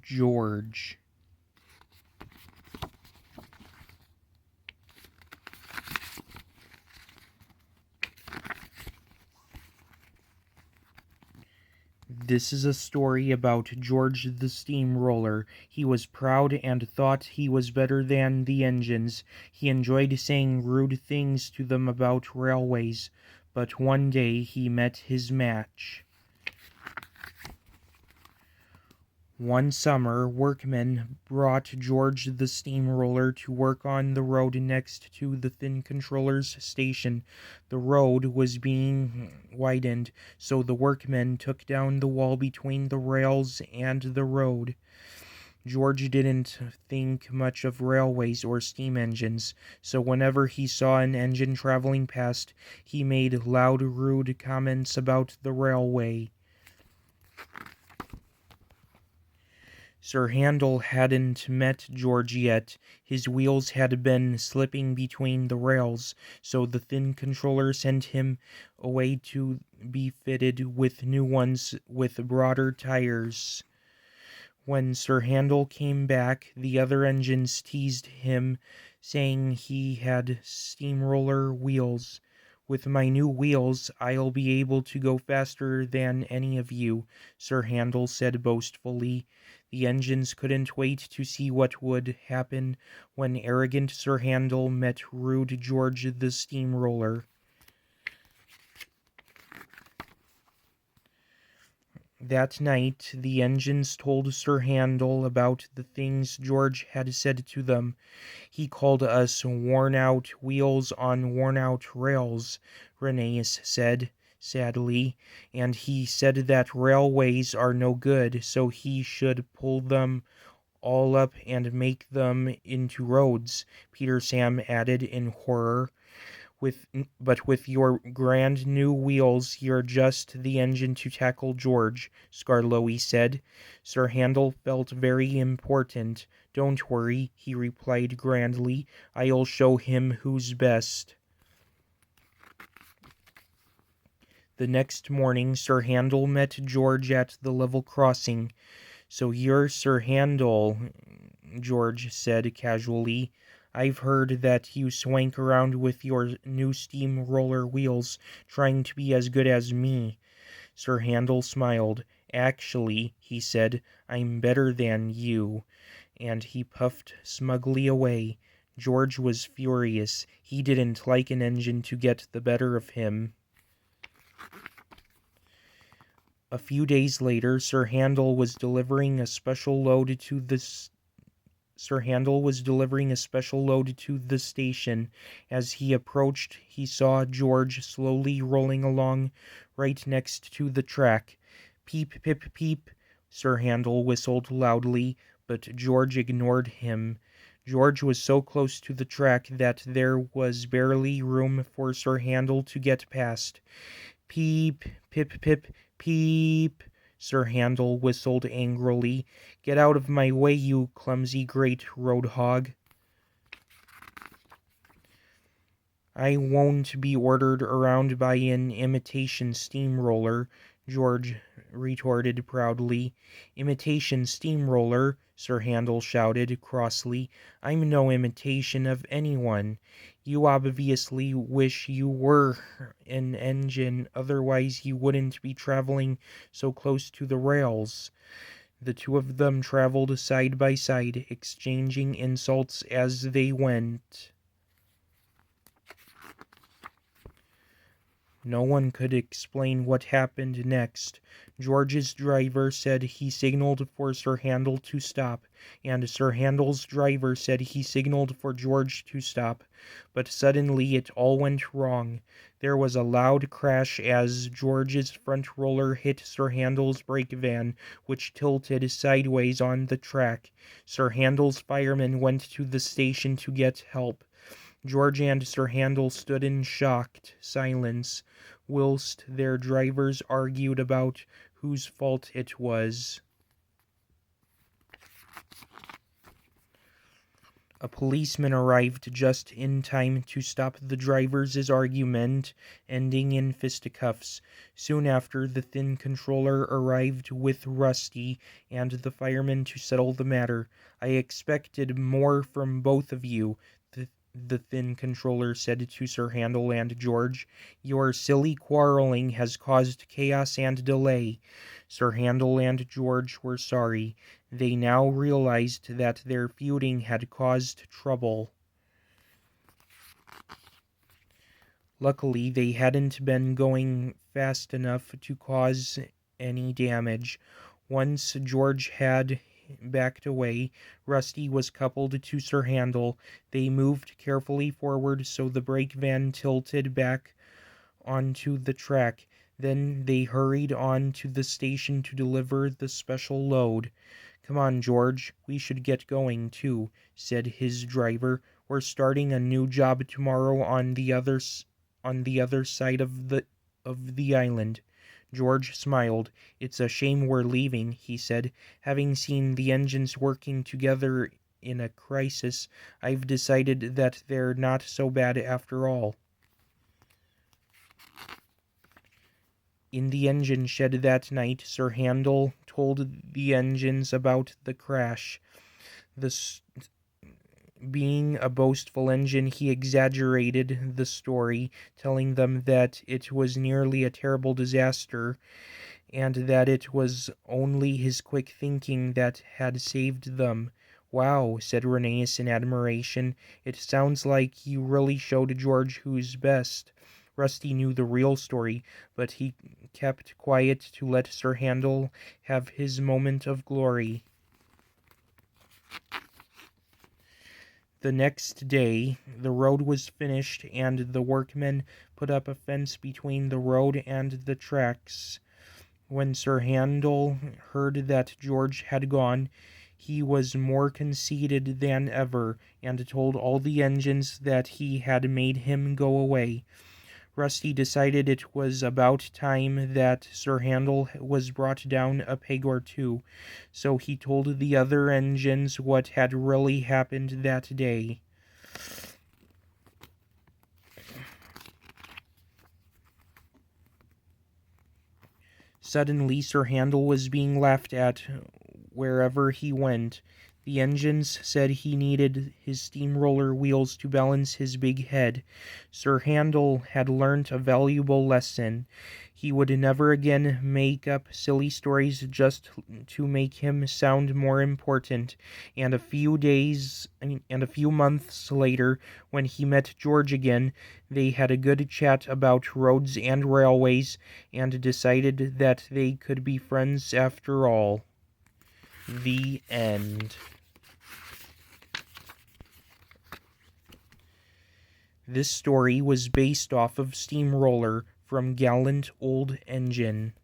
George. This is a story about George the Steamroller. He was proud and thought he was better than the engines. He enjoyed saying rude things to them about railways, but one day he met his match. One summer, workmen brought George the Steamroller to work on the road next to the Thin Controller's station. The road was being widened, so the workmen took down the wall between the rails and the road. George didn't think much of railways or steam engines, so whenever he saw an engine traveling past, he made loud, rude comments about the railway. Sir Handel hadn't met George yet. His wheels had been slipping between the rails, so the Thin Controller sent him away to be fitted with new ones with broader tires. When Sir Handel came back, the other engines teased him, saying he had steamroller wheels. With my new wheels, I'll be able to go faster than any of you, Sir Handel said boastfully. The engines couldn't wait to see what would happen when arrogant Sir Handel met rude George the Steamroller. That night, the engines told Sir Handel about the things George had said to them. He called us worn-out wheels on worn-out rails, Rheneas said sadly, and he said that railways are no good, so he should pull them all up and make them into roads, Peter Sam added in horror. But with your grand new wheels, you're just the engine to tackle George, Skarloey said. Sir Handel felt very important. Don't worry, he replied grandly. I'll show him who's best. The next morning, Sir Handel met George at the level crossing. So you're Sir Handel, George said casually. I've heard that you swank around with your new steam roller wheels, trying to be as good as me. Sir Handel smiled. Actually, he said, I'm better than you. And he puffed smugly away. George was furious. He didn't like an engine to get the better of him. A few days later, Sir Handel was delivering a special load to the station. As he approached, he saw George slowly rolling along right next to the track. Peep, pip, peep, Sir Handel whistled loudly, but George ignored him. George was so close to the track that there was barely room for Sir Handel to get past. Peep, pip, pip, peep, Sir Handel whistled angrily. Get out of my way, you clumsy great road hog. I won't be ordered around by an imitation steamroller, George retorted proudly. Imitation steamroller, Sir Handel shouted crossly. I'm no imitation of anyone. You obviously wish you were an engine, otherwise you wouldn't be traveling so close to the rails. The two of them traveled side by side, exchanging insults as they went. No one could explain what happened next. George's driver said he signaled for Sir Handel to stop, and Sir Handel's driver said he signaled for George to stop. But suddenly it all went wrong. There was a loud crash as George's front roller hit Sir Handel's brake van, which tilted sideways on the track. Sir Handel's firemen went to the station to get help. George and Sir Handel stood in shocked silence, whilst their drivers argued about whose fault it was. A policeman arrived just in time to stop the drivers' argument, ending in fisticuffs. Soon after, the thin controller arrived with Rusty and the fireman to settle the matter. I expected more from both of you, the thin controller said to Sir Handel and George. Your silly quarreling has caused chaos and delay. Sir Handel and George were sorry. They now realized that their feuding had caused trouble. Luckily, they hadn't been going fast enough to cause any damage. Once George had backed away, Rusty was coupled to Sir Handel. They moved carefully forward so the brake van tilted back onto the track. Then they hurried on to the station to deliver the special load. Come on, George, we should get going, too, said his driver. We're starting a new job tomorrow on the other side of the island. George smiled. It's a shame we're leaving, he said. Having seen the engines working together in a crisis, I've decided that they're not so bad after all. In the engine shed that night, Sir Handel told the engines about the crash. Being a boastful engine, he exaggerated the story, telling them that it was nearly a terrible disaster, and that it was only his quick thinking that had saved them. Wow, said Rheneas in admiration. It sounds like you really showed George who's best. Rusty knew the real story, but he kept quiet to let Sir Handel have his moment of glory. The next day, the road was finished, and the workmen put up a fence between the road and the tracks. When Sir Handel heard that George had gone, he was more conceited than ever, and told all the engines that he had made him go away. Rusty decided it was about time that Sir Handel was brought down a peg or two, so he told the other engines what had really happened that day. Suddenly, Sir Handel was being laughed at wherever he went. The engines said he needed his steamroller wheels to balance his big head. Sir Handel had learnt a valuable lesson. He would never again make up silly stories just to make him sound more important. And a few months later, when he met George again, they had a good chat about roads and railways, and decided that they could be friends after all. The end. This story was based off of Steamroller from Gallant Old Engine.